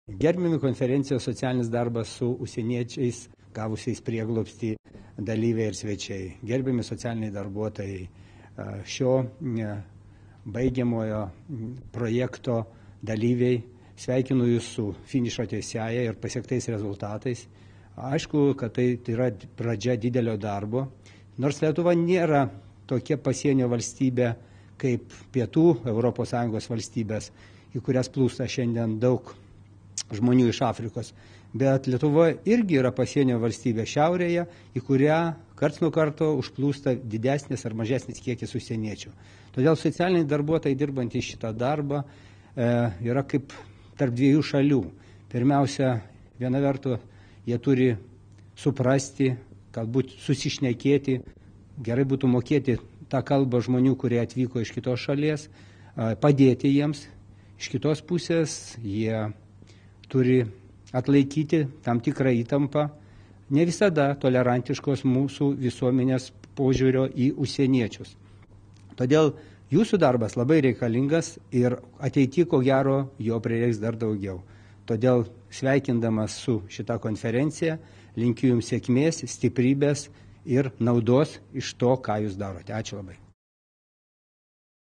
Gerbiami konferencijos socialinis darbas su užsieniečiais, gavusiais prieglobstį dalyviai ir svečiai. Gerbiami socialiniai darbuotojai, šio baigiamojo projekto dalyviai, sveikinu Jūs su finišo tiesiaja ir pasiektais rezultatais. Aišku, kad tai yra pradžia didelio darbo, nors Lietuva nėra tokia pasienio valstybė kaip pietų ES valstybės, į kurias plūsta šiandien daug žmonių iš Afrikos. Bet Lietuva irgi yra pasienio valstybė šiaurėje, į kurią karts nuo karto užplūsta didesnis ar mažesnis kiekis užsieniečių. Todėl socialiniai darbuotojai dirbantys šitą darbą yra kaip tarp dviejų šalių. Pirmiausia, viena vertus, jie turi suprasti, galbūt susišnekėti, gerai būtų mokėti tą kalbą žmonių, kurie atvyko iš kitos šalies, padėti jiems. Iš kitos pusės jie turi atlaikyti tam tikrą įtampą, ne visada tolerantiškos mūsų visuomenės požiūrio į užsieniečius. Todėl jūsų darbas labai reikalingas ir ateityje, ko gero, jo prireiks dar daugiau. Todėl sveikindamas su šita konferencija, linkiu Jums sėkmės, stiprybės ir naudos iš to, ką Jūs darote. Ačiū labai.